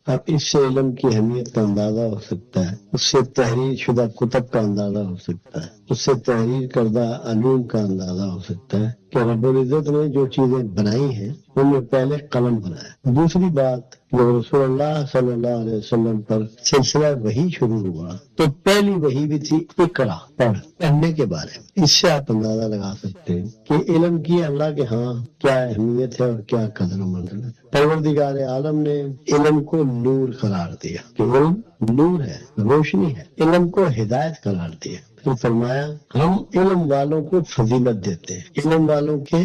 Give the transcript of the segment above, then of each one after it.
اب اس سے علم کی اہمیت کا اندازہ ہو سکتا ہے، اس سے تحریر شدہ کتب کا اندازہ ہو سکتا ہے، اس سے تحریر کردہ علوم کا اندازہ ہو سکتا ہے کہ رب العزت نے جو چیزیں بنائی ہیں ان میں پہلے قلم بنایا۔ دوسری بات، جب رسول اللہ صلی اللہ علیہ وسلم پر سلسلہ وحی شروع ہوا تو پہلی وحی بھی تھی اقرا، پڑھنے کے بارے میں۔ اس سے آپ اندازہ لگا سکتے ہیں کہ علم کی اللہ کے ہاں کیا اہمیت ہے اور کیا قدر و منزلت ہے۔ پروردگار عالم نے علم کو نور قرار دیا کہ علم نور ہے، روشنی ہے، علم کو ہدایت قرار دیا۔ پھر فرمایا ہم علم والوں کو فضیلت دیتے ہیں، علم والوں کے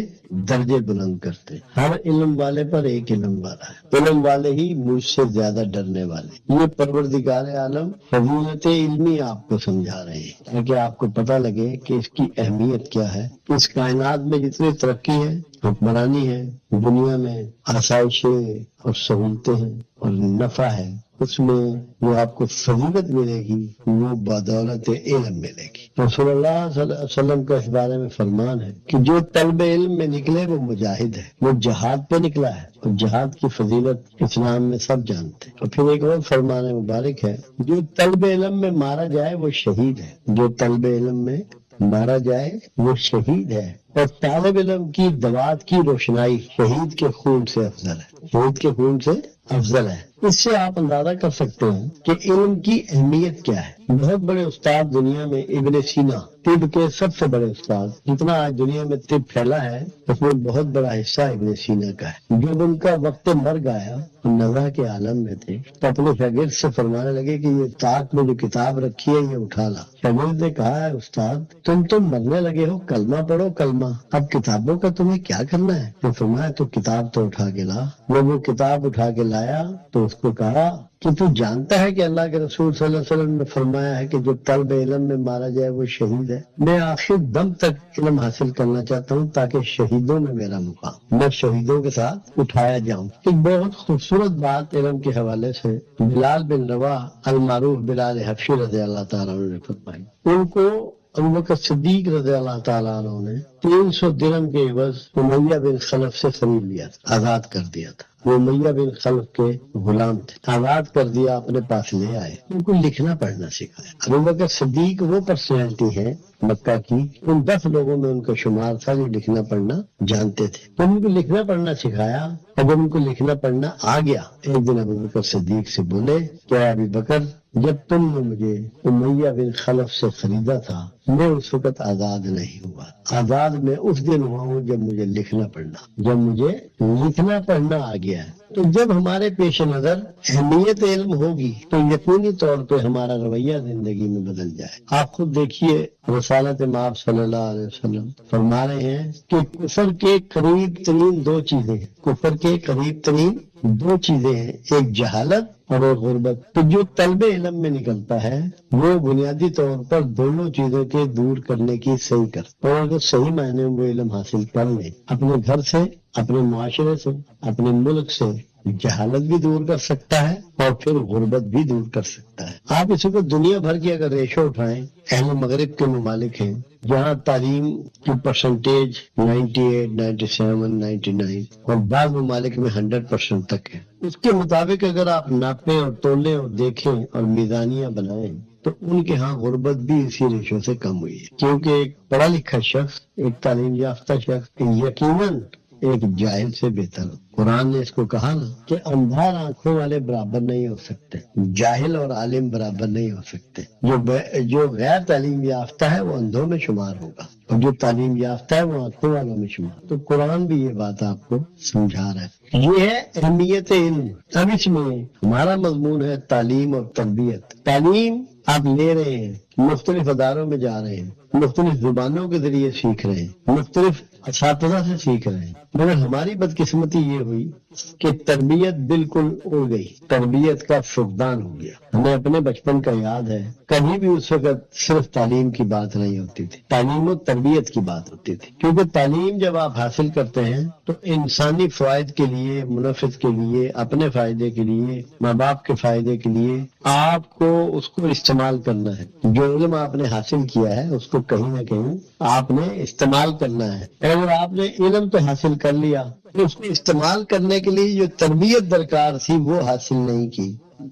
درجے بلند کرتے ہیں۔ ہر علم والے پر ایک علم والا ہے، علم والے ہی مجھ سے زیادہ ڈرنے والے۔ یہ پروردگار عالم فضیلت علمی آپ کو سمجھا رہے ہیں تاکہ آپ کو پتہ لگے کہ اس کی اہمیت کیا ہے۔ اس کائنات میں جتنی ترقی ہے، حکمرانی ہے، دنیا میں آسائشیں اور سہولتیں ہیں اور نفع ہے، اس میں جو آپ کو فضیلت ملے گی وہ بدولت علم ملے گی۔ رسول اللہ صلی اللہ علیہ وسلم کا اس بارے میں فرمان ہے کہ جو طلب علم میں نکلے وہ مجاہد ہے، وہ جہاد پہ نکلا ہے، اور جہاد کی فضیلت اسلام میں سب جانتے ہیں۔ اور پھر ایک اور فرمان مبارک ہے، جو طلب علم میں مارا جائے وہ شہید ہے، جو طلب علم میں مارا جائے وہ شہید ہے، اور طالب علم کی دوات کی روشنائی شہید کے خون سے افضل ہے، شہید کے خون سے افضل ہے۔ اس سے آپ اندازہ کر سکتے ہیں کہ علم کی اہمیت کیا ہے۔ بہت بڑے استاد دنیا میں ابن سینا، طب کے سب سے بڑے استاد، جتنا آج دنیا میں طب پھیلا ہے اس میں بہت بڑا حصہ ابن سینا کا ہے۔ جب ان کا وقت مرگ آیا، نزا کے عالم میں تھے، تو اپنے شاگرد سے فرمانے لگے کہ یہ طاق میں جو کتاب رکھی ہے یہ اٹھا لا۔ شاگرد نے کہا ہے استاد تم مرنے لگے ہو، کلمہ پڑھو کلمہ، اب کتابوں کا تمہیں کیا کرنا ہے؟ تو فرمایا تو کتاب تو اٹھا کے لا۔ جب وہ کتاب اٹھا کے لایا تو اس کو کہا کہ تو جانتا ہے کہ اللہ کے رسول صلی اللہ علیہ وسلم نے فرمایا ہے کہ جو طلب علم میں مارا جائے وہ شہید ہے۔ میں آخر دم تک علم حاصل کرنا چاہتا ہوں تاکہ شہیدوں میں میرا مقام، میں شہیدوں کے ساتھ اٹھایا جاؤں۔ ایک بہت خوبصورت بات علم کے حوالے سے بلال بن رواح المعروف بلال حبشی رضی اللہ تعالیٰ عنہ نے فرمائی۔ ان کو ابوبکر صدیق رضی اللہ تعالیٰ عنہ نے 300 درہم کے عوض امیہ بن خلف سے خرید لیا تھا، آزاد کر دیا تھا۔ وہ امیہ بن خلف کے غلام تھے، آزاد کر دیا، اپنے پاس لے آئے، ان کو لکھنا پڑھنا سکھایا۔ ابوبکر صدیق وہ پرسنالٹی ہے مکہ کی، ان 10 لوگوں میں ان کا شمار تھا جو لکھنا پڑھنا جانتے تھے، تو ان کو لکھنا پڑھنا سکھایا۔ اور جب ان کو لکھنا پڑھنا آ گیا، ایک دن ابوبکر صدیق سے بولے کہ ابی بکر جب تم نے مجھے امیہ بن خلف سے خریدا تھا میں اس وقت آزاد نہیں ہوا، آزاد میں اس دن ہوا ہوں جب مجھے لکھنا پڑھنا آ گیا ہے۔ تو جب ہمارے پیش نظر اہمیت علم ہوگی تو یقینی طور پہ ہمارا رویہ زندگی میں بدل جائے۔ آپ خود دیکھیے رسالت مآب صلی اللہ علیہ وسلم فرما رہے ہیں کہ کفر کے قریب ترین 2 چیزیں ہیں، کفر کے قریب ترین 2 چیزیں ہیں، ایک جہالت اور ایک غربت۔ تو جو طلب علم میں نکلتا ہے وہ بنیادی طور پر دونوں چیزوں کے دور کرنے کی صحیح کرتا ہے، اور اگر صحیح معنی میں وہ علم حاصل کر لے، اپنے گھر سے، اپنے معاشرے سے، اپنے ملک سے جہالت بھی دور کر سکتا ہے اور پھر غربت بھی دور کر سکتا ہے۔ آپ اس کو دنیا بھر کی اگر ریشو اٹھائیں، اہل مغرب کے ممالک ہیں جہاں تعلیم کی پرسنٹیج 98، 97، 99 اور بعض ممالک میں 100% تک ہے، اس کے مطابق اگر آپ ناپیں اور تولیں اور دیکھیں اور میزانیاں بنائیں تو ان کے ہاں غربت بھی اسی ریشو سے کم ہوئی ہے، کیونکہ ایک پڑھا لکھا شخص، ایک تعلیم یافتہ شخص یقیناً ایک جاہل سے بہتر ہو۔ قرآن نے اس کو کہا نا کہ اندھار آنکھوں والے برابر نہیں ہو سکتے، جاہل اور عالم برابر نہیں ہو سکتے۔ جو غیر تعلیم یافتہ ہے وہ اندھوں میں شمار ہوگا اور جو تعلیم یافتہ ہے وہ آنکھوں والوں میں شمار۔ تو قرآن بھی یہ بات آپ کو سمجھا رہا ہے۔ یہ ہے اہمیت علم۔ اب اس میں ہمارا مضمون ہے تعلیم اور تربیت۔ تعلیم آپ لے رہے ہیں، مختلف اداروں میں جا رہے ہیں، مختلف زبانوں کے ذریعے سیکھ رہے ہیں، مختلف اساتذہ سے سیکھ رہے ہیں، مگر ہماری بدقسمتی یہ ہوئی کہ تربیت بالکل اڑ گئی، تربیت کا فقدان ہو گیا۔ ہمیں اپنے بچپن کا یاد ہے، کبھی بھی اس وقت صرف تعلیم کی بات نہیں ہوتی تھی، تعلیم و تربیت کی بات ہوتی تھی، کیونکہ تعلیم جب آپ حاصل کرتے ہیں تو انسانی فوائد کے لیے، منافع کے لیے، اپنے فائدے کے لیے، ماں باپ کے فائدے کے لیے آپ کو اس کو استعمال کرنا ہے۔ جو علم آپ نے حاصل کیا ہے اس کو کہیں نہ کہیں آپ نے استعمال کرنا ہے. اگر آپ نے علم تو حاصل کر لیا، اس کو استعمال کرنے کے لیے جو تربیت درکار تھی وہ حاصل نہیں کی،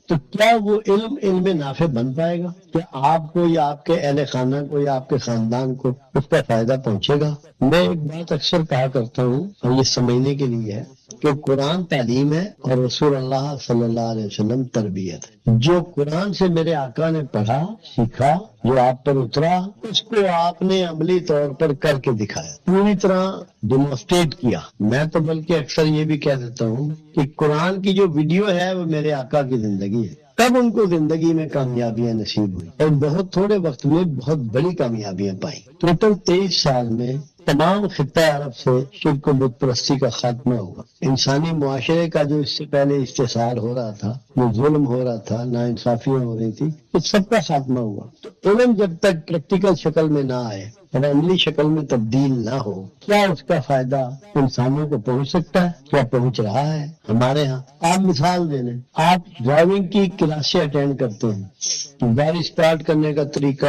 تو کیا وہ علم نافع بن پائے گا؟ کیا آپ کو یا آپ کے اہل خانہ کو یا آپ کے خاندان کو اس کا فائدہ پہنچے گا؟ میں ایک بات اکثر کہا کرتا ہوں اور یہ سمجھنے کے لیے ہے کہ قرآن تعلیم ہے اور رسول اللہ صلی اللہ علیہ وسلم تربیت ہے. جو قرآن سے میرے آقا نے پڑھا سیکھا، جو آپ پر اترا، اس کو آپ نے عملی طور پر کر کے دکھایا، پوری طرح ڈیمونسٹریٹ کیا. میں تو بلکہ اکثر یہ بھی کہہ دیتا ہوں کہ قرآن کی جو ویڈیو ہے وہ میرے آقا کی زندگی ہے. تب ان کو زندگی میں کامیابیاں نصیب ہوئی اور بہت تھوڑے وقت میں بہت بڑی کامیابیاں پائیں. ٹوٹل 23 سال میں تمام خطہ عرب سے شرک و بت پرستی کا خاتمہ ہوا. انسانی معاشرے کا جو اس سے پہلے استحصال ہو رہا تھا، جو ظلم ہو رہا تھا، ناانصافیاں ہو رہی تھی، اس سب کا خاتمہ ہوا. تو علم جب تک پریکٹیکل شکل میں نہ آئے اور عملی شکل میں تبدیل نہ ہو، کیا اس کا فائدہ انسانوں کو پہنچ سکتا ہے؟ کیا پہنچ رہا ہے؟ ہمارے ہاں آپ مثال دے لیں، آپ ڈرائیونگ کی کلاسیں اٹینڈ کرتے ہیں، گاڑی سٹارٹ کرنے کا طریقہ،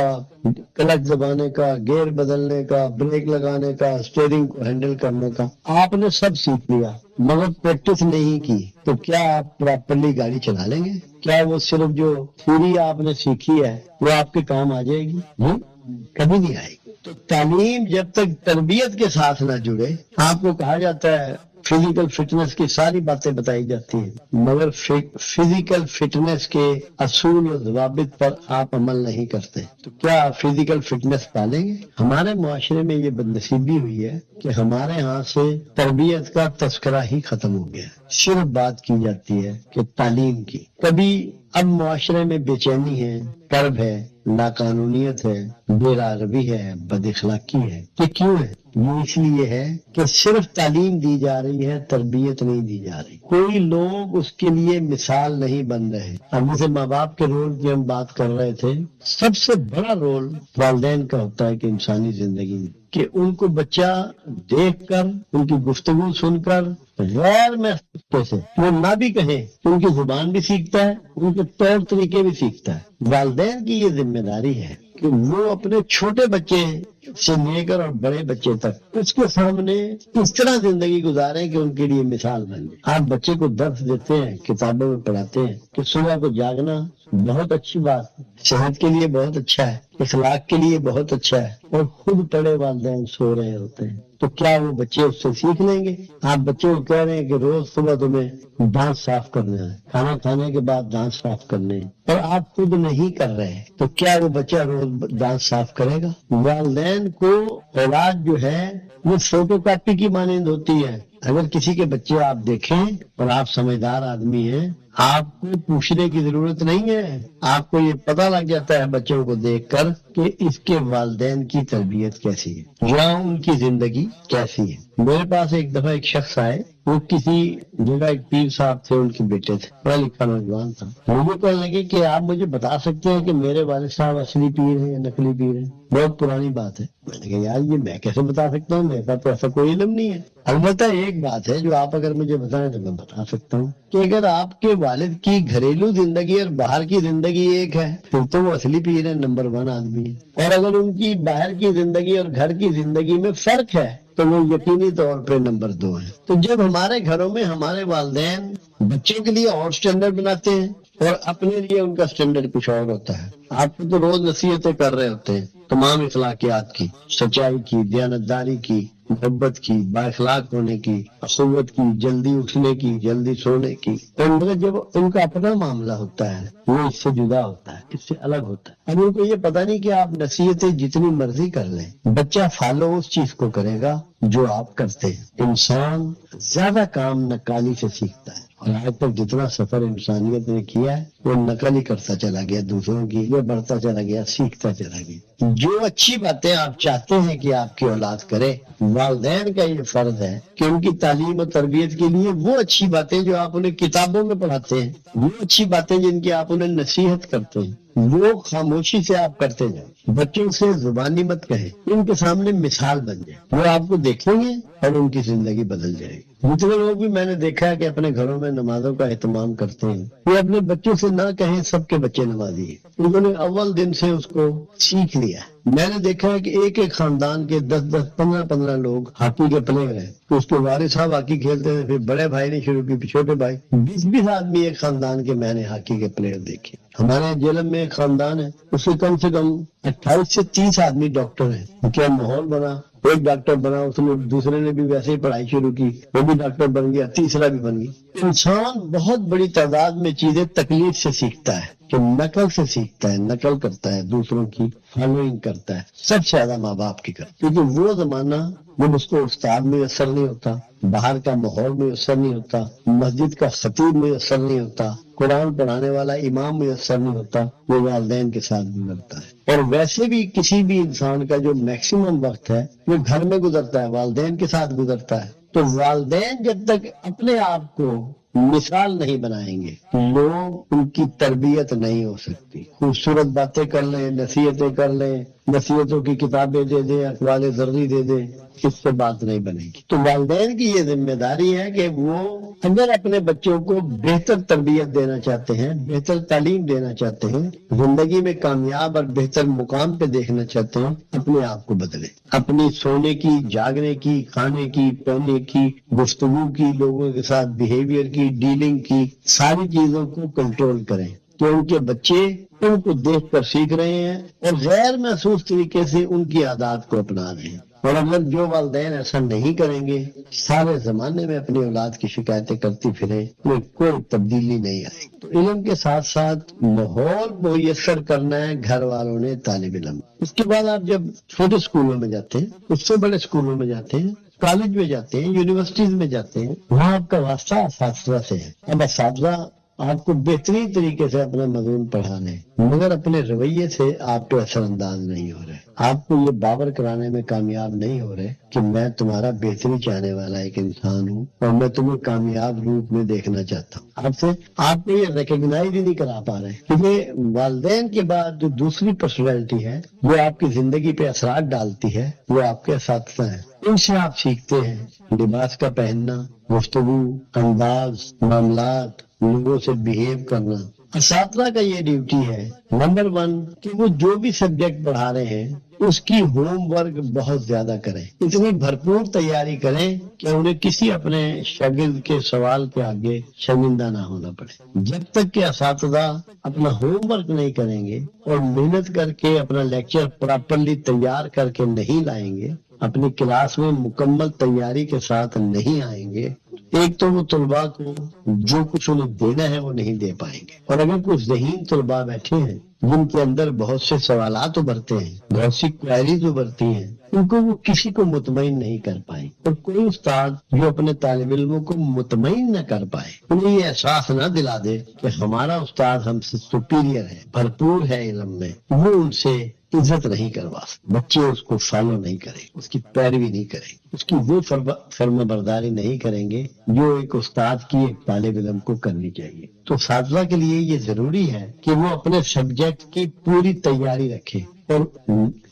کلچ دبانے کا، گیئر بدلنے کا، بریک لگانے کا، اسٹیئرنگ کو ہینڈل کرنے کا، آپ نے سب سیکھ لیا مگر پریکٹس نہیں کی، تو کیا آپ پراپرلی گاڑی چلا لیں گے؟ کیا وہ صرف جو تھیوری آپ نے سیکھی ہے وہ آپ کے کام آ جائے گی؟ کبھی نہیں آئے گی. تو تعلیم جب تک تربیت کے ساتھ نہ جڑے، آپ کو کہا جاتا ہے فزیکل فٹنس کی ساری باتیں بتائی جاتی ہیں، مگر فزیکل فٹنس کے اصول و ضوابط پر آپ عمل نہیں کرتے، تو کیا آپ فزیکل فٹنس پالیں گے؟ ہمارے معاشرے میں یہ بدنصیبی ہوئی ہے کہ ہمارے ہاں سے تربیت کا تذکرہ ہی ختم ہو گیا. صرف بات کی جاتی ہے کہ تعلیم کی. کبھی اب معاشرے میں بے چینی ہے، کرب ہے، لاقانونیت ہے، بے رغبی ہے، بد اخلاقی ہے. یہ کیوں ہے؟ یہ اس لیے ہے کہ صرف تعلیم دی جا رہی ہے، تربیت نہیں دی جا رہی. کوئی لوگ اس کے لیے مثال نہیں بن رہے. اب جیسے ماں باپ کے رول کی ہم بات کر رہے تھے، سب سے بڑا رول والدین کا ہوتا ہے کہ انسانی زندگی میں کہ ان کو بچہ دیکھ کر، ان کی گفتگو سن کر غیر محسوس سے وہ نہ بھی کہیں، ان کی زبان بھی سیکھتا ہے، ان کے طور طریقے بھی سیکھتا ہے. والدین کی یہ ذمہ داری ہے کہ وہ اپنے چھوٹے بچے سے لے کر اور بڑے بچے تک اس کے سامنے اس طرح زندگی گزاریں کہ ان کے لیے مثال بن جائے. آپ بچے کو درس دیتے ہیں، کتابوں میں پڑھاتے ہیں کہ صبح کو جاگنا بہت اچھی بات ہے، صحت کے لیے بہت اچھا ہے، اخلاق کے لیے بہت اچھا ہے، اور خود بڑے والدین سو رہے ہوتے ہیں، تو کیا وہ بچے اس سے سیکھ لیں گے؟ آپ بچے کو کہہ رہے ہیں کہ روز صبح تمہیں دانت صاف کرنا ہے، کھانا کھانے کے بعد دانت صاف کرنے ہیں، اور آپ خود نہیں کر رہے، تو کیا وہ بچہ روز دانت صاف کرے گا؟ والدین کو اولاد جو ہے وہ فوٹو کاپی کی مانند ہوتی ہے. اگر کسی کے بچے آپ دیکھیں اور آپ سمجھدار آدمی ہیں، آپ کو پوچھنے کی ضرورت نہیں ہے، آپ کو یہ پتہ لگ جاتا ہے بچوں کو دیکھ کر کہ اس کے والدین کی تربیت کیسی ہے یا ان کی زندگی کیسی ہے. میرے پاس ایک دفعہ ایک شخص آئے، وہ کسی جگہ ایک پیر صاحب تھے، ان کے بیٹے تھے، پڑھا لکھا نوجوان تھا. مجھے کہنے لگے کہ آپ مجھے بتا سکتے ہیں کہ میرے والد صاحب اصلی پیر ہیں یا نقلی پیر ہیں؟ بہت پرانی بات ہے. میں نے کہا یار یہ میں کیسے بتا سکتا ہوں، میرے پاس تو ایسا کوئی علم نہیں ہے. البتہ ایک بات ہے جو آپ اگر مجھے بتائیں تو میں بتا سکتا ہوں کہ اگر آپ کے والد کی گھریلو زندگی اور باہر کی زندگی ایک ہے پھر تو وہ اصلی پیر ہے، نمبر 1 آدمی ہے. اور اگر ان کی باہر کی زندگی اور گھر کی زندگی میں فرق ہے تو وہ یقینی طور پہ نمبر 2 ہے. تو جب ہمارے گھروں میں ہمارے والدین بچوں کے لیے اور سٹینڈرڈ بناتے ہیں اور اپنے لیے ان کا سٹینڈرڈ کچھ اور ہوتا ہے. آپ کو تو روز نصیحتیں کر رہے ہوتے ہیں تمام اخلاقیات کی، سچائی کی، دیانتداری کی، محبت کی، با اخلاق ہونے کی، اخوت کی، جلدی اٹھنے کی، جلدی سونے کی. مگر جب ان کا اپنا معاملہ ہوتا ہے وہ اس سے جدا ہوتا ہے، اس سے الگ ہوتا ہے. اب ان کو یہ پتہ نہیں کہ آپ نصیحتیں جتنی مرضی کر لیں، بچہ فالو اس چیز کو کرے گا جو آپ کرتے ہیں. انسان زیادہ کام نقالی سے سیکھتا ہے، اور آج تک جتنا سفر انسانیت نے کیا ہے وہ نقل ہی کرتا چلا گیا، دوسروں کی یہ بڑھتا چلا گیا، سیکھتا چلا گیا. جو اچھی باتیں آپ چاہتے ہیں کہ آپ کی اولاد کرے، والدین کا یہ فرض ہے کہ ان کی تعلیم و تربیت کے لیے وہ اچھی باتیں جو آپ انہیں کتابوں میں پڑھاتے ہیں، وہ اچھی باتیں جن کی آپ انہیں نصیحت کرتے ہیں، وہ خاموشی سے آپ کرتے جائیں. بچوں سے زبانی مت کہیں، ان کے سامنے مثال بن جائے، وہ آپ کو دیکھیں گے اور ان کی زندگی بدل جائے گی. جتنے لوگ بھی میں نے دیکھا ہے کہ اپنے گھروں میں نمازوں کا اہتمام کرتے ہیں، وہ اپنے بچوں سے نہ کہیں سب کے بچے نمازی ہیں، انہوں نے اول دن سے اس کو سیکھ لیا. میں نے دیکھا ہے کہ ایک ایک خاندان کے 10-10 15-15 لوگ ہاکی کے پلیئر ہیں. تو اس کے والد صاحب ہاکی کھیلتے تھے، پھر بڑے بھائی نے شروع کی، پھر چھوٹے بھائی، 20-20 آدمی ایک خاندان کے میں نے ہاکی کے پلیئر دیکھے. ہمارے جیلم میں ایک خاندان ہے، اس سے کم 28 سے 30 آدمی ڈاکٹر ہیں. کیا ماحول بنا، ایک ڈاکٹر بنا، اس نے دوسرے نے بھی ویسے ہی پڑھائی شروع کی، وہ بھی ڈاکٹر بن گیا، تیسرا بھی بن گیا. انسان بہت بڑی تعداد میں چیزیں تقلید سے سیکھتا ہے، کہ نقل سے سیکھتا ہے، نقل کرتا ہے، دوسروں کی فالوئنگ کرتا ہے. سب سے زیادہ ماں باپ کی کرتا ہے، کیونکہ وہ زمانہ جب اس کو استاد میسر نہیں ہوتا، باہر کا ماحول میسر نہیں ہوتا، مسجد کا خطیب میسر نہیں ہوتا، قرآن پڑھانے والا امام میسر نہیں ہوتا، وہ والدین کے ساتھ گزرتا ہے. اور ویسے بھی کسی بھی انسان کا جو میکسیمم وقت ہے وہ گھر میں گزرتا ہے، والدین کے ساتھ گزرتا ہے. تو والدین جب تک اپنے آپ کو مثال نہیں بنائیں گے، لوگ ان کی تربیت نہیں ہو سکتی. خوبصورت باتیں کر لیں، نصیحتیں کر لیں، نصیحتوں کی کتابیں دے دیں، اقوال زرعی دے دیں، اس سے بات نہیں بنے گی. تو والدین کی یہ ذمہ داری ہے کہ وہ اگر اپنے بچوں کو بہتر تربیت دینا چاہتے ہیں، بہتر تعلیم دینا چاہتے ہیں، زندگی میں کامیاب اور بہتر مقام پہ دیکھنا چاہتے ہیں، اپنے آپ کو بدلیں. اپنی سونے کی، جاگنے کی، کھانے کی، پہننے کی، گفتگو کی، لوگوں کے ساتھ بیہیویئر کی، ڈیلنگ کی، ساری چیزوں کو کنٹرول کریں کہ ان کے بچے ان کو دیکھ کر سیکھ رہے ہیں اور غیر محسوس طریقے سے ان کی عادات کو اپنا رہے ہیں. اور اگر جو والدین ایسا نہیں کریں گے، سارے زمانے میں اپنی اولاد کی شکایتیں کرتی پھریں، کوئی تبدیلی نہیں آئے. تو علم کے ساتھ ساتھ ماحول میسر کرنا ہے گھر والوں نے، طالب علم. اس کے بعد آپ جب چھوٹے اسکولوں میں جاتے ہیں، اس سے بڑے اسکولوں میں جاتے ہیں، کالج میں جاتے ہیں، یونیورسٹیز میں جاتے ہیں، وہاں آپ کا واسطہ اساتذہ سے ہے. اب اساتذہ آپ کو بہترین طریقے سے اپنا مضمون پڑھا رہے ہیں، مگر اپنے رویے سے آپ پہ اثر انداز نہیں ہو رہے، آپ کو یہ باور کرانے میں کامیاب نہیں ہو رہے کہ میں تمہارا بہتری چاہنے والا ایک انسان ہوں اور میں تمہیں کامیاب روپ میں دیکھنا چاہتا ہوں. آپ کو یہ ریکگنائز ہی نہیں کرا پا رہے، کیونکہ والدین کے بعد جو دوسری پرسنالٹی ہے جو آپ کی زندگی پہ اثرات ڈالتی ہے، وہ آپ کے اساتذہ ہیں. ان سے آپ سیکھتے ہیں لباس کا پہننا، گفتگو، انداز، معاملات، لوگوں سے بہیو کرنا. اساتذہ کا یہ ڈیوٹی ہے نمبر 1 کہ وہ جو بھی سبجیکٹ پڑھا رہے ہیں اس کی ہوم ورک بہت زیادہ کریں، اتنی بھرپور تیاری کریں کہ انہیں کسی اپنے شاگرد کے سوال کے آگے شرمندہ نہ ہونا پڑے. جب تک کہ اساتذہ اپنا ہوم ورک نہیں کریں گے اور محنت کر کے اپنا لیکچر پراپرلی تیار کر کے نہیں لائیں گے، اپنی کلاس میں مکمل تیاری کے ساتھ نہیں آئیں گے، ایک تو وہ طلباء کو جو کچھ انہیں دینا ہے وہ نہیں دے پائیں گے. اور اگر کچھ ذہین طلباء بیٹھے ہیں جن کے اندر بہت سے سوالات ابھرتے ہیں، بہت سی کوائریز ابھرتی ہیں، ان کو وہ کسی کو مطمئن نہیں کر پائیں. اور کوئی استاد جو اپنے طالب علموں کو مطمئن نہ کر پائے، انہیں یہ احساس نہ دلا دے کہ ہمارا استاد ہم سے سپیریئر ہے، بھرپور ہے علم میں، وہ ان سے عزت نہیں کروا سکتے. بچے اس کو فالو نہیں کریں، اس کی پیروی نہیں کریں، اس کی وہ فرما برداری نہیں کریں گے جو ایک استاد کی ایک طالب علم کو کرنی چاہیے. تو اساتذہ کے لیے یہ ضروری ہے کہ وہ اپنے سبجیکٹ کی پوری تیاری رکھیں. اور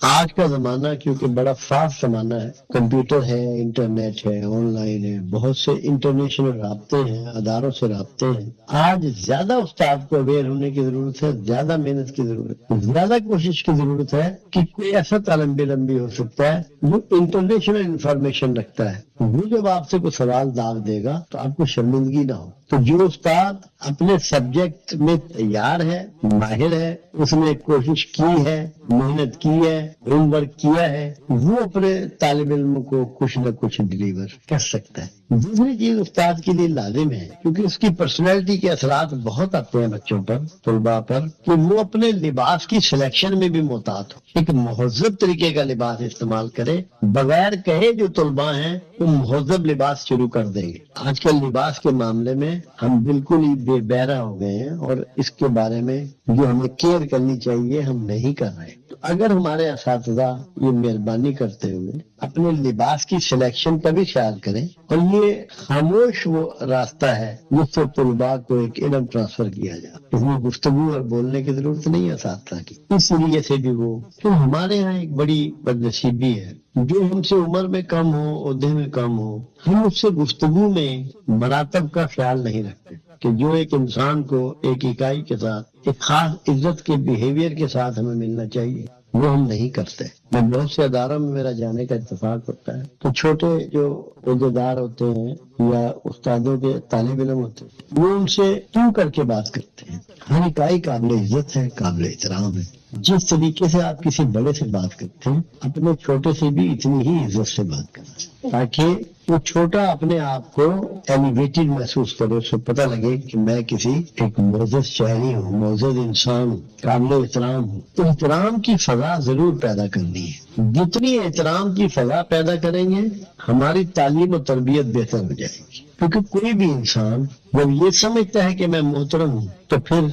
آج کا زمانہ کیونکہ بڑا فاسٹ زمانہ ہے، کمپیوٹر ہے، انٹرنیٹ ہے، آن لائن ہے، بہت سے انٹرنیشنل رابطے ہیں، اداروں سے رابطے ہیں. آج زیادہ استاد کو اویئر ہونے کی ضرورت ہے، زیادہ محنت کی ضرورت ہے، زیادہ کوشش کی ضرورت ہے کہ کوئی ایسا طالب علم بھی ہو سکتا ہے جو انٹرنیشنل انفارمیشن رکھتا ہے، وہ جب آپ سے کوئی سوال داغ دے گا تو آپ کو شرمندگی نہ ہو. تو جو استاد اپنے سبجیکٹ میں تیار ہے، ماہر ہے، اس نے کوشش کی ہے، محنت کی ہے، ہوم ورک کیا ہے، وہ اپنے طالب علم کو کچھ نہ کچھ ڈلیور کر سکتا ہے. دوسری چیز استاد کے لیے لازم ہے، کیونکہ اس کی پرسنالٹی کے اثرات بہت آتے ہیں بچوں پر، طلباء پر، کہ وہ اپنے لباس کی سلیکشن میں بھی محتاط ہو، ایک مہذب طریقے کا لباس استعمال کرے، بغیر کہے جو طلباء ہیں وہ مہذب لباس شروع کر دیں گے. آج کل لباس کے معاملے میں ہم بالکل ہی بے بہرا ہو گئے ہیں اور اس کے بارے میں جو ہمیں کیئر کرنی چاہیے ہم نہیں کر رہے. تو اگر ہمارے اساتذہ یہ مہربانی کرتے ہوئے اپنے لباس کی سلیکشن کا بھی خیال کریں، اور یہ خاموش وہ راستہ ہے جس سے طلباء کو ایک علم ٹرانسفر کیا جائے، اس میں گفتگو اور بولنے کی ضرورت نہیں ہے اساتذہ کی. اس لیے سے بھی وہ تو ہمارے یہاں ایک بڑی بدنصیبی ہے، جو ہم سے عمر میں کم ہو، عہدے میں کم ہو، ہم اس سے گفتگو میں مراتب کا خیال نہیں رکھتے کہ جو ایک انسان کو ایک اکائی کے ساتھ ایک خاص عزت کے بیہیویئر کے ساتھ ہمیں ملنا چاہیے، وہ ہم نہیں کرتے. میں بہت سے اداروں میں میرا جانے کا اتفاق ہوتا ہے تو چھوٹے جو عہدیدار ہوتے ہیں یا استادوں کے طالب علم ہوتے ہیں وہ ان سے کیوں کر کے بات کرتے ہیں. ہر اکائی قابل عزت ہے، قابل احترام ہے. جس طریقے سے آپ کسی بڑے سے بات کرتے ہیں اپنے چھوٹے سے بھی اتنی ہی عزت سے بات کریں تاکہ وہ چھوٹا اپنے آپ کو ایلیویٹڈ محسوس کرے، اس کو پتہ لگے کہ میں کسی ایک معزز شہری ہوں، معزز انسان ہوں، قابل احترام ہوں. تو احترام کی فضا ضرور پیدا کرنی ہے. جتنی احترام کی فضا پیدا کریں گے ہماری تعلیم و تربیت بہتر ہو جائے گی. کیونکہ کوئی بھی انسان جب یہ سمجھتا ہے کہ میں محترم ہوں تو پھر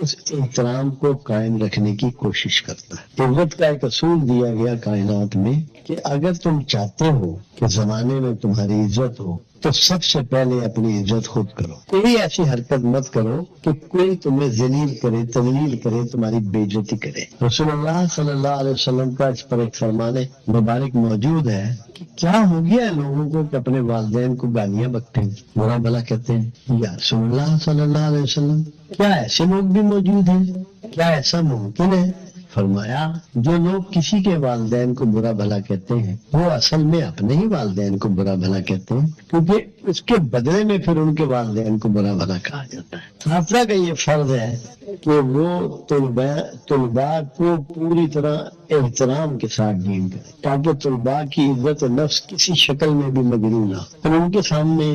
اس احترام کو قائم رکھنے کی کوشش کرتا ہے. عزت کا ایک اصول دیا گیا کائنات میں کہ اگر تم چاہتے ہو کہ زمانے میں تمہاری عزت ہو تو سب سے پہلے اپنی عزت خود کرو. کوئی ایسی حرکت مت کرو کہ کوئی تمہیں ذلیل کرے، تذلیل کرے، تمہاری بے عزتی کرے. رسول اللہ صلی اللہ علیہ وسلم کا اس پر ایک فرمان مبارک موجود ہے کہ کیا ہو گیا لوگوں کو کہ اپنے والدین کو گالیاں بکتے ہیں، برا بھلا کہتے ہیں. یا رسول اللہ صلی اللہ علیہ وسلم کیا ایسے لوگ بھی موجود ہیں؟ کیا ایسا ممکن ہے؟ فرمایا جو لوگ کسی کے والدین کو برا بھلا کہتے ہیں وہ اصل میں اپنے ہی والدین کو برا بھلا کہتے ہیں، کیونکہ اس کے بدلے میں پھر ان کے والدین کو برا بھلا کہا جاتا ہے. حافظہ کا یہ فرض ہے کہ وہ طلباء کو پوری طرح احترام کے ساتھ ڈیل کرے تاکہ طلباء کی عزت نفس کسی شکل میں بھی مجروح نہ ہو. اور ان کے سامنے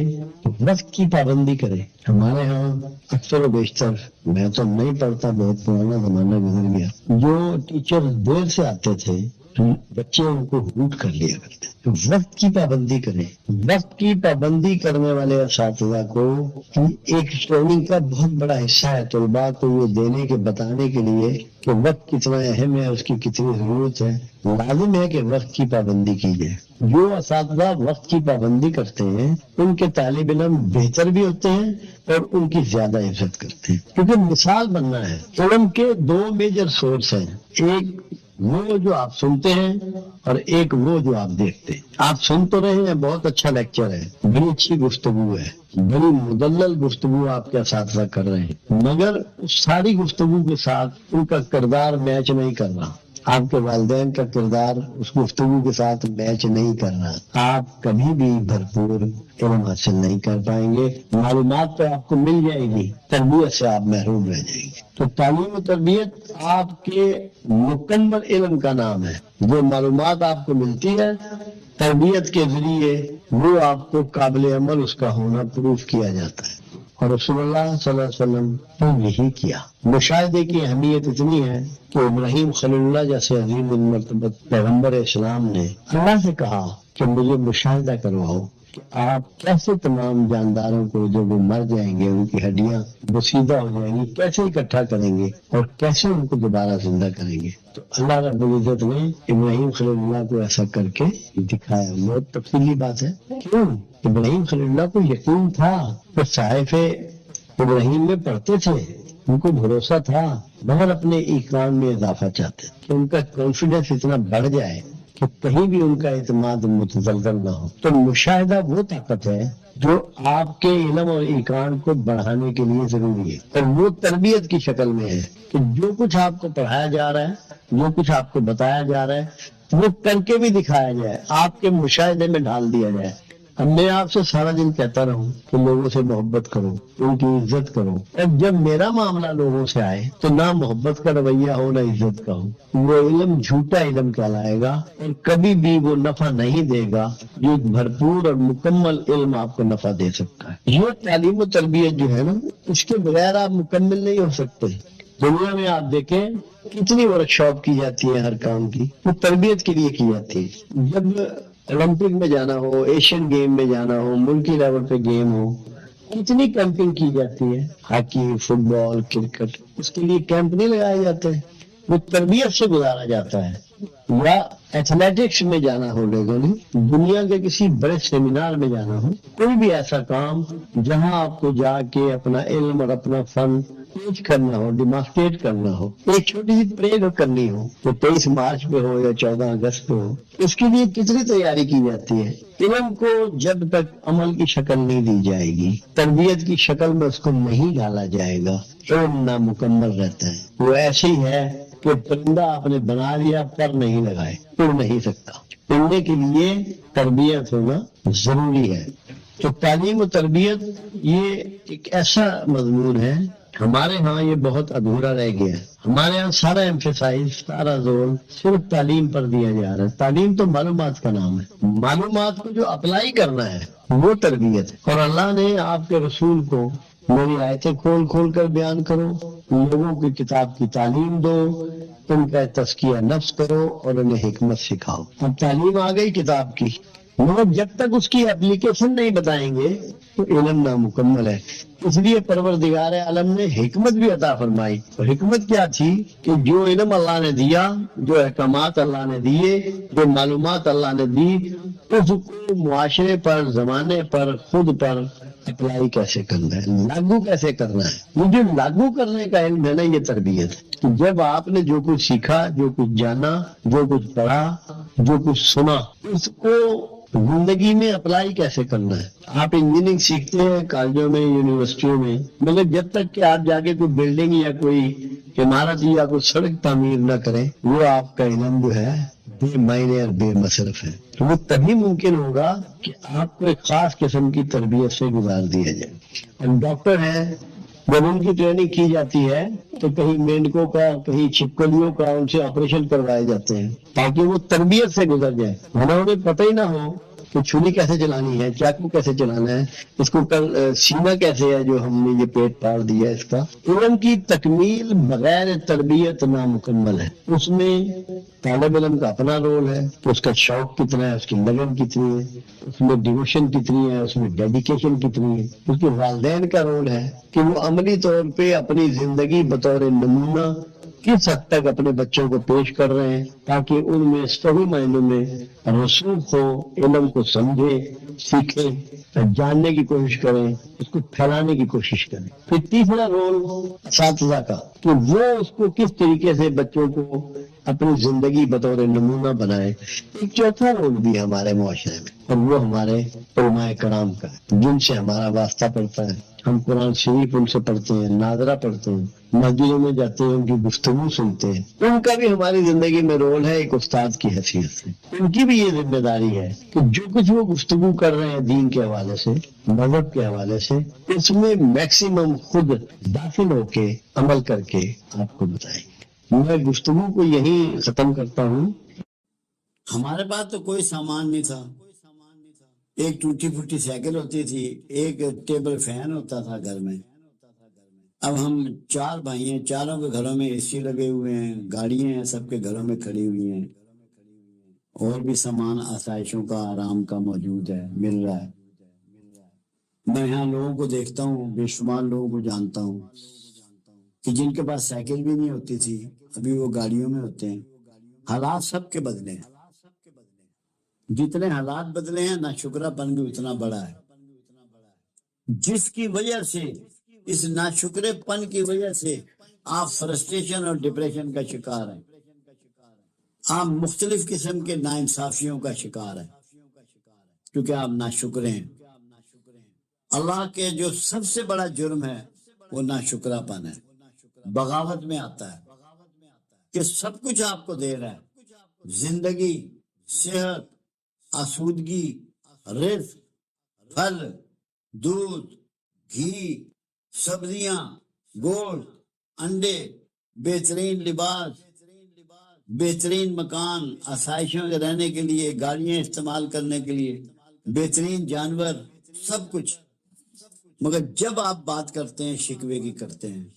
وقت کی پابندی کرے. ہمارے ہاں اکثر و بیشتر، میں تو نہیں پڑھتا، بہت پرانا زمانہ گزر گیا، جو ٹیچر دیر سے آتے تھے بچے ان کو ہوٹ کر لیا کرتے. وقت کی پابندی کریں. وقت کی پابندی کرنے والے اساتذہ کو ایک ٹریننگ کا بہت بڑا حصہ ہے طلباء کو یہ دینے کے بتانے کے لیے کہ وقت کتنا اہم ہے، اس کی کتنی ضرورت ہے. لازم ہے کہ وقت کی پابندی کی جائے. جو اساتذہ وقت کی پابندی کرتے ہیں ان کے طالب علم بہتر بھی ہوتے ہیں اور ان کی زیادہ عزت کرتے ہیں، کیونکہ مثال بننا ہے. علم کے دو میجر سورس ہیں، ایک وہ جو آپ سنتے ہیں اور ایک وہ جو آپ دیکھتے ہیں. آپ سن تو رہے ہیں، بہت اچھا لیکچر ہے، بڑی اچھی گفتگو ہے، بڑی مدلل گفتگو آپ کے اساتذہ کر رہے ہیں، مگر اس ساری گفتگو کے ساتھ ان کا کردار میچ نہیں کر رہا. آپ کے والدین کا کردار اس گفتگو کے ساتھ میچ نہیں کر رہا. آپ کبھی بھی بھرپور علم حاصل نہیں کر پائیں گے. معلومات تو آپ کو مل جائے گی، تربیت سے آپ محروم رہ جائیں گے. تو تعلیم و تربیت آپ کے مکمل علم کا نام ہے. جو معلومات آپ کو ملتی ہے تربیت کے ذریعے وہ آپ کو قابل عمل اس کا ہونا پروف کیا جاتا ہے. اور رسول اللہ صلی اللہ علیہ وسلم نے یہی کیا. مشاہدے کی اہمیت اتنی ہے کہ ابراہیم خلیل اللہ جیسے عظیم المرتبت پیغمبر اسلام نے اللہ سے کہا کہ مجھے مشاہدہ کرواؤ کہ آپ کیسے تمام جانداروں کو جب وہ مر جائیں گے ان کی ہڈیاں بسیدہ ہو جائیں گی کیسے اکٹھا کریں گے اور کیسے ان کو دوبارہ زندہ کریں گے. تو اللہ رب العزت نے ابراہیم خلیل اللہ کو ایسا کر کے دکھایا. بہت تفصیلی بات ہے. کیوں؟ ابراہیم خلیل اللہ کو یقین تھا، وہ صحائف ابراہیم میں پڑھتے تھے، ان کو بھروسہ تھا، مگر اپنے ایمان میں اضافہ چاہتے کہ ان کا کانفیڈنس اتنا بڑھ جائے کہ کہیں بھی ان کا اعتماد متزلزل نہ ہو. تو مشاہدہ وہ طاقت ہے جو آپ کے علم اور ایمان کو بڑھانے کے لیے ضروری ہے، اور وہ تربیت کی شکل میں ہے کہ جو کچھ آپ کو پڑھایا جا رہا ہے، جو کچھ آپ کو بتایا جا رہا ہے وہ کر کے بھی دکھایا جائے، آپ کے مشاہدے میں ڈال دیا جائے. اب میں آپ سے سارا دن کہتا رہوں کہ لوگوں سے محبت کرو، ان کی عزت کرو، اور جب میرا معاملہ لوگوں سے آئے تو نہ محبت کا رویہ ہو نہ عزت کا ہو، وہ علم جھوٹا علم کہلائے گا اور کبھی بھی وہ نفع نہیں دے گا جو بھرپور اور مکمل علم آپ کو نفع دے سکتا ہے. یہ تعلیم و تربیت جو ہے نا، اس کے بغیر آپ مکمل نہیں ہو سکتے. دنیا میں آپ دیکھیں کتنی ورکشاپ کی جاتی ہے ہر کام کی، وہ تربیت کے لیے کی جاتی ہے. جب اولمپک میں جانا ہو، ایشین گیم میں جانا ہو، ملکی لیول پہ گیم ہو، کتنی کیمپنگ کی جاتی ہے. ہاکی، فٹ بال، کرکٹ، اس کے لیے کیمپ نہیں لگائے جاتے، وہ تربیت سے گزارا جاتا ہے. یا ایتھلیٹکس میں جانا ہو، لوگوں نے دنیا کے کسی بڑے سیمینار میں جانا ہو، کوئی بھی ایسا کام جہاں آپ کو جا کے اپنا علم اور اپنا فن پیش کرنا ہو، ڈیمانسٹریٹ کرنا ہو، ایک چھوٹی سی پریڈ کرنی ہو تو 23 مارچ پہ ہو یا 14 اگست پہ ہو، اس کے لیے کتنی تیاری کی جاتی ہے. علم کو جب تک عمل کی شکل نہیں دی جائے گی، تربیت کی شکل میں اس کو نہیں ڈالا جائے گا، علم نامکمل رہتا ہے. وہ ایسے ہی ہے کہ پرندہ آپ نے بنا لیا، پر نہیں لگائے، اڑ نہیں سکتا. اڑنے کے لیے تربیت ہونا ضروری ہے. تو تعلیم و تربیت یہ ایک ایسا مضمون ہے، ہمارے ہاں یہ بہت ادھورا رہ گیا ہے. ہمارے یہاں سارا ایمفیسائز، سارا زور صرف تعلیم پر دیا جا رہا ہے. تعلیم تو معلومات کا نام ہے، معلومات کو جو اپلائی کرنا ہے وہ تربیت ہے. اور اللہ نے آپ کے رسول کو میری آیتیں کھول کھول کر بیان کرو، لوگوں کی کتاب کی تعلیم دو، ان کا تزکیہ نفس کرو اور انہیں حکمت سکھاؤ. اب تعلیم آ گئی کتاب کی، مگر جب تک اس کی اپلیکیشن نہیں بتائیں گے تو علم نامکمل ہے. اس لیے پروردگار عالم نے حکمت بھی عطا فرمائی. اور حکمت کیا تھی کہ جو علم اللہ نے دیا، جو احکامات اللہ نے دیے، جو معلومات اللہ نے دی، اس کو معاشرے پر، زمانے پر، خود پر اپلائی کیسے کرنا ہے، لاگو کیسے کرنا ہے. یہ جو لاگو کرنے کا علم ہے نا، یہ تربیت ہے. کہ جب آپ نے جو کچھ سیکھا، جو کچھ جانا، جو کچھ پڑھا، جو کچھ سنا، اس کو زندگی میں اپلائی کیسے کرنا ہے. آپ انجینئرنگ سیکھتے ہیں کالجوں میں، یونیورسٹیوں میں، مگر جب تک کہ آپ جا کے کوئی بلڈنگ یا کوئی عمارت یا کوئی سڑک تعمیر نہ کریں، وہ آپ کا علم جو ہے بے معنی اور بے مصرف ہے. تو وہ تبھی ممکن ہوگا کہ آپ کو ایک خاص قسم کی تربیت سے گزار دیا جائے. ہم ڈاکٹر ہیں، جب ان کی ٹریننگ کی جاتی ہے تو کہیں مینڈکوں کا، کہیں چھپکلیوں کا ان سے آپریشن کروائے جاتے ہیں تاکہ وہ تربیت سے گزر جائے. انہیں پتہ ہی نہ ہو کہ چھری کیسے چلانی ہے، چاقو کیسے چلانا ہے، اس کو سینا کیسے ہے جو ہم نے یہ پیٹ پاڑ دیا ہے. اس کا علم کی تکمیل بغیر تربیت نامکمل ہے. اس میں طالب علم کا اپنا رول ہے کہ اس کا شوق کتنا ہے، اس کی لگن کتنی ہے، اس میں ڈیووشن کتنی ہے، اس میں ڈیڈیکیشن کتنی ہے. اس کے والدین کا رول ہے کہ وہ عملی طور پہ اپنی زندگی بطور نمونہ کس حد تک اپنے بچوں کو پیش کر رہے ہیں تاکہ ان میں صحیح معنوں میں رسوخ ہو، علم کو سمجھے، سیکھے، جاننے کی کوشش کریں، اس کو پھیلانے کی کوشش کریں. پھر تیسرا رول اساتذہ کا کہ وہ اس کو کس طریقے سے بچوں کو اپنی زندگی بطور نمونہ بنائے. ایک چوتھا رول بھی ہے ہمارے معاشرے میں، اور وہ ہمارے علماء کرام کا ہے جن سے ہمارا واسطہ پڑتا ہے. ہم قرآن شریف ان سے پڑھتے ہیں، ناظرہ پڑھتے ہیں، مسجدوں میں جاتے ہیں، ان کی گفتگو سنتے ہیں. ان کا بھی ہماری زندگی میں رول ہے ایک استاد کی حیثیت سے. ان کی بھی یہ ذمہ داری ہے کہ جو کچھ وہ گفتگو کر رہے ہیں دین کے حوالے سے، مذہب کے حوالے سے، اس میں میکسیمم خود داخل ہو کے عمل کر کے آپ کو بتائیں. میں گفتگو کو یہی ختم کرتا ہوں. ہمارے پاس تو کوئی سامان نہیں تھا. ایک ٹوٹی پھوٹی سائیکل ہوتی تھی، ایک ٹیبل فین ہوتا تھا گھر میں. اب ہم 4 بھائی ہیں، چاروں کے گھروں میں اے سی لگے ہوئے ہیں، گاڑیاں ہیں سب کے گھروں میں کھڑی ہوئی ہیں، اور بھی سامان آسائشوں کا، آرام کا موجود ہے، مل رہا ہے. میں یہاں لوگوں کو دیکھتا ہوں، بے شمار لوگوں کو جانتا ہوں کہ جن کے پاس سائیکل بھی نہیں ہوتی تھی ابھی وہ گاڑیوں میں ہوتے ہیں. حالات سب کے بدلے ہیں. جتنے حالات بدلے ہیں، ناشکرا پن بھی اتنا بڑا ہے، جس کی وجہ سے، اس ناشکرے پن کی وجہ سے آپ فرسٹریشن اور ڈپریشن کا شکار ہیں. آپ مختلف قسم کے ناانصافیوں کا شکار ہیں کیونکہ آپ ناشکرے ہیں. اللہ کے جو سب سے بڑا جرم ہے وہ ناشکرا پن ہے. بغاوت میں آتا ہے کہ سب کچھ آپ کو دے رہا ہے، زندگی، صحت، آسودگی، رزق، پھل، دودھ، گھی، سبزیاں، گوشت، انڈے، بہترین لباس، بہترین مکان، آسائشوں میں رہنے کے لیے، گاڑیاں استعمال کرنے کے لیے، بہترین جانور، سب کچھ. مگر جب آپ بات کرتے ہیں شکوے کی کرتے ہیں،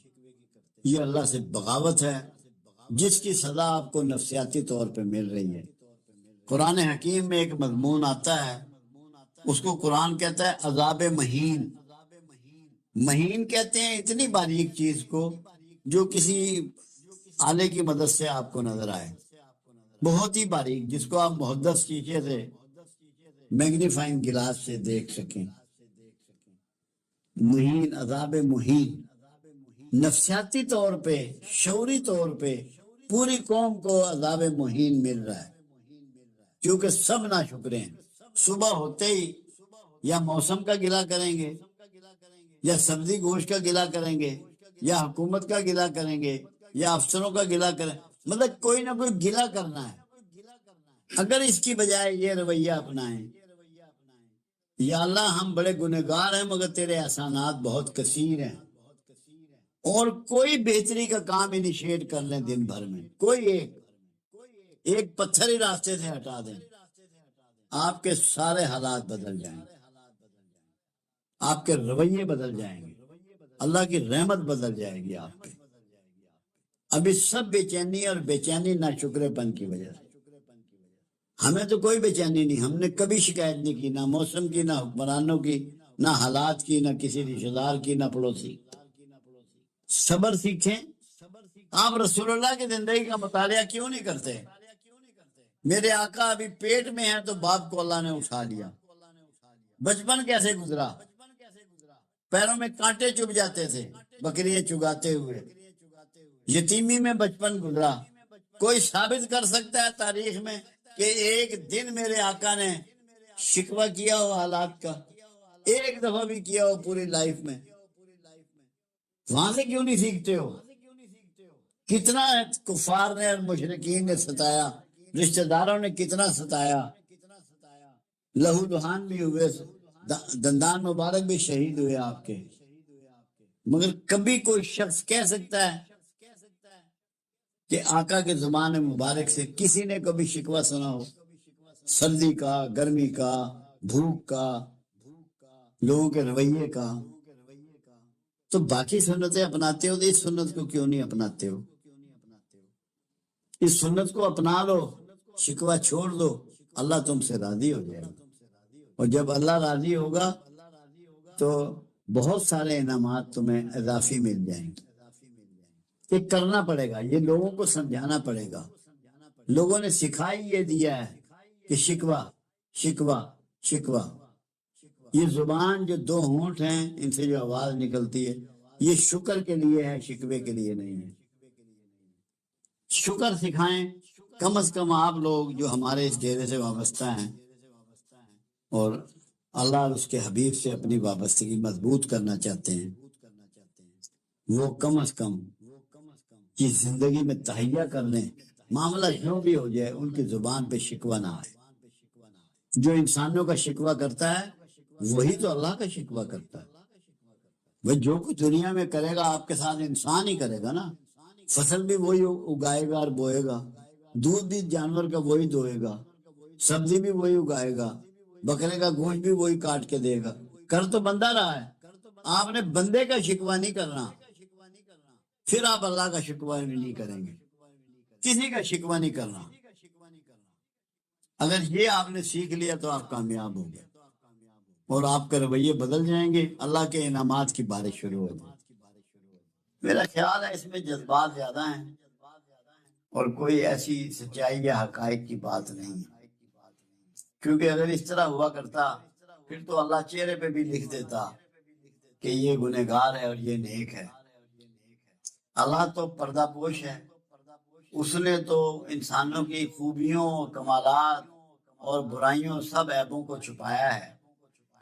یہ اللہ سے بغاوت ہے جس کی سزا آپ کو نفسیاتی طور پہ مل رہی ہے. قرآن حکیم میں ایک مضمون آتا ہے، اس کو قرآن کہتا ہے عذاب مہین. مہین کہتے ہیں اتنی باریک چیز کو جو کسی آلے کی مدد سے آپ کو نظر آئے، بہت ہی باریک، جس کو آپ محدث شیشے سے، میگنیفائنگ گلاس سے دیکھ سکیں. مہین، عذاب مہین. نفسیاتی طور پہ، شعوری طور پہ پوری قوم کو عذاب مہین مل رہا ہے کیونکہ سب ناشکرے ہیں. صبح ہوتے ہی یا موسم کا گلہ کریں گے، یا سبزی گوشت کا گلہ کریں گے، یا حکومت کا گلہ کریں گے یا افسروں کا گلہ کریں، مطلب کوئی نہ کوئی گلہ کرنا ہے۔ اگر اس کی بجائے یہ رویہ اپنائیں، یا اللہ ہم بڑے گنہگار ہیں مگر تیرے احسانات بہت کثیر ہیں، اور کوئی بہتری کا کام انیشیٹ کر لیں دن بھر میں، کوئی ایک پتھر ہی راستے سے ہٹا دیں، آپ کے سارے حالات بدل جائیں گے، آپ کے رویے بدل جائیں گے، اللہ کی رحمت بدل جائے گی آپ پہ۔ ابھی سب بے چینی اور بے چینی نہ شکرے پن کی وجہ سے۔ ہمیں تو کوئی بے چینی نہیں، ہم نے کبھی شکایت نہیں کی، نہ موسم کی، نہ حکمرانوں کی، نہ حالات کی، نہ کسی رشتہ دار کی، نہ پڑوسی۔ صبر سیکھیں۔ آپ رسول اللہ کی زندگی کا مطالعہ کیوں نہیں کرتے؟ میرے آقا ابھی پیٹ میں ہیں تو باپ کو اللہ نے اٹھا لیا۔ بچپن کیسے گزرا؟ پیروں میں کانٹے چبھ جاتے تھے بکریاں چگاتے ہوئے، یتیمی میں بچپن گزرا۔ کوئی ثابت کر سکتا ہے تاریخ میں کہ ایک دن میرے آقا نے شکوہ کیا ہو حالات کا؟ ایک دفعہ بھی کیا ہو پوری لائف میں؟ وہاں سے کیوں نہیں سیکھتے ہو؟ کتنا کفار نے اور مشرکین نے ستایا، رشتہ داروں نے کتنا ستایا، لہو لہان بھی ہوئے، دندان مبارک بھی شہید ہوئے آپ کے، مگر کبھی کوئی شخص کہہ سکتا ہے کہ آقا کے زبان مبارک سے کسی نے کبھی شکوہ سنا ہو؟ سردی کا، گرمی کا، بھوک کا، لوگوں کے رویے کا؟ تو باقی سنتیں اپناتے ہو تو اس سنت کو کیوں نہیں اپناتے ہو؟ اس سنت کو اپنا لو، شکوہ چھوڑ دو، اللہ تم سے راضی ہو جائے گا، اور جب اللہ راضی ہوگا تو بہت سارے انعامات تمہیں اضافی مل جائیں گے۔ یہ کرنا پڑے گا، یہ لوگوں کو سمجھانا پڑے گا۔ لوگوں نے سکھائی یہ دیا ہے کہ شکوہ شکوہ شکوہ، یہ زبان جو دو ہونٹ ہیں ان سے جو آواز نکلتی ہے یہ شکر کے لیے ہے، شکوے کے لیے نہیں ہے۔ شکر سکھائیں کم از کم آپ لوگ جو ہمارے اس ڈیرے سے وابستہ ہیں اور اللہ اور اس کے حبیب سے اپنی وابستگی مضبوط کرنا چاہتے ہیں، وہ کم از کم یہ زندگی میں تہیہ کر لیں، معاملہ جو بھی ہو جائے ان کی زبان پہ شکوہ نہ آئے۔ جو انسانوں کا شکوہ کرتا ہے وہی تو اللہ کا شکوہ کرتا ہے۔ وہ جو کچھ دنیا میں کرے گا آپ کے ساتھ انسان ہی کرے گا نا، فصل بھی وہی اگائے گا اور بوئے گا، دودھ بھی جانور کا وہی دوئے گا، سبزی بھی وہی اگائے گا، بکرے کا گوشت بھی وہی کاٹ کے دے گا۔ کر تو بندہ رہا ہے، آپ نے بندے کا شکوہ نہیں کرنا، پھر آپ اللہ کا شکوہ نہیں کریں گے، کسی کا شکوہ نہیں کرنا۔ اگر یہ آپ نے سیکھ لیا تو آپ کامیاب ہوں گے اور آپ کے رویے بدل جائیں گے، اللہ کے انعامات کی بارش شروع ہو جائے۔ میرا خیال ہے اس میں جذبات زیادہ ہیں اور کوئی ایسی سچائی یا حقائق کی بات نہیں ہے، کیونکہ اگر اس طرح ہوا کرتا پھر تو اللہ چہرے پہ بھی لکھ دیتا کہ یہ گنہگار ہے اور یہ نیک ہے۔ اللہ تو پردہ پوش ہے، اس نے تو انسانوں کی خوبیوں، کمالات اور برائیوں سب عیبوں کو چھپایا ہے۔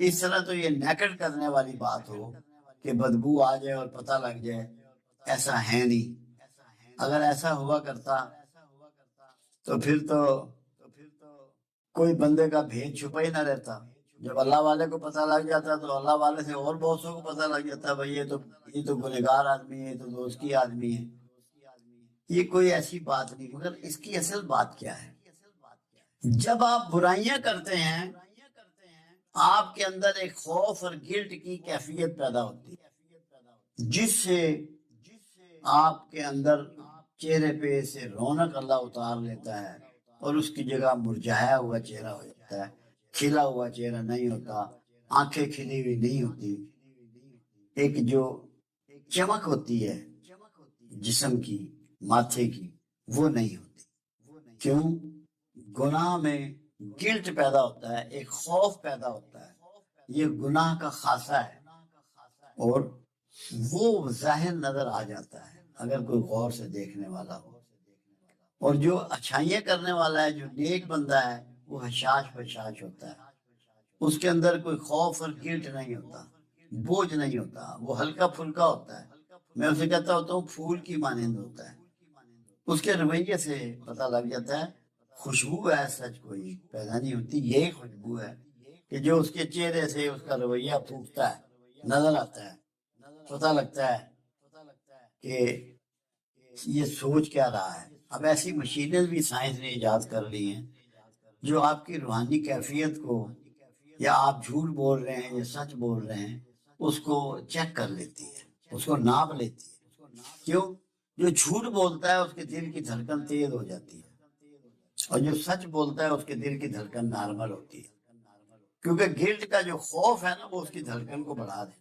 اس طرح تو یہ نیکٹ کرنے والی بات ہو کہ بدبو آ جائے اور پتہ لگ جائے، ایسا ہے نہیں۔ اگر ایسا ہوا کرتا تو پھر تو کوئی بندے کا بھید چھپا ہی نہ رہتا۔ جب اللہ والے کو پتہ لگ جاتا تو اللہ والے سے اور بہت سو کو پتہ لگ جاتا، بھئی یہ تو گنہگار آدمی ہے، یہ تو دوستی آدمی ہے۔ یہ کوئی ایسی بات نہیں، مگر اس کی اصل بات کیا ہے؟ جب آپ برائیاں کرتے ہیں آپ کے اندر ایک خوف اور گلٹ کی کیفیت پیدا ہوتی ہے، جس سے آپ کے اندر چہرے پہ سے رونق اللہ اتار لیتا ہے اور اس کی جگہ مرجھایا ہوا چہرہ ہو جاتا ہے، کھلا ہوا چہرہ نہیں ہوتا، آنکھیں کھلی ہوئی نہیں ہوتی، ایک جو چمک ہوتی ہے جسم کی، ماتھے کی، وہ نہیں ہوتی۔ کیوں؟ گناہ میں گلٹ پیدا ہوتا ہے، ایک خوف پیدا ہوتا ہے، یہ گناہ کا خاصہ ہے اور وہ ظاہر نظر آ جاتا ہے اگر کوئی غور سے دیکھنے والا ہو۔ اور جو اچھائیاں کرنے والا ہے، جو نیک بندہ ہے، وہ حشاش بشاش ہوتا ہے، اس کے اندر کوئی خوف اور گلٹ نہیں ہوتا، بوجھ نہیں ہوتا، وہ ہلکا پھلکا ہوتا ہے، میں اسے کہتا ہوتا ہوں پھول کی مانند ہوتا ہے، اس کے رویے سے پتہ لگ جاتا ہے خوشبو ہے سچ کوئی پیدا نہیں ہوتی، یہی خوشبو ہے کہ جو اس کے چہرے سے اس کا رویہ پھوٹتا ہے، نظر آتا ہے، پتہ لگتا ہے کہ یہ سوچ کیا رہا ہے۔ اب ایسی مشینیں بھی سائنس نے ایجاد کر لی ہیں جو آپ کی روحانی کیفیت کو، یا آپ جھوٹ بول رہے ہیں یا سچ بول رہے ہیں، اس کو چیک کر لیتی ہے، اس کو ناپ لیتی ہے۔ کیوں؟ جو جھوٹ بولتا ہے اس کے دل کی دھڑکن تیز ہو جاتی ہے، اور جو سچ بولتا ہے اس کے دل کی دھڑکن نارمل ہوتی ہے، کیونکہ گلٹ کا جو خوف ہے نا وہ اس کی دھڑکن کو بڑھا دیتا ہے۔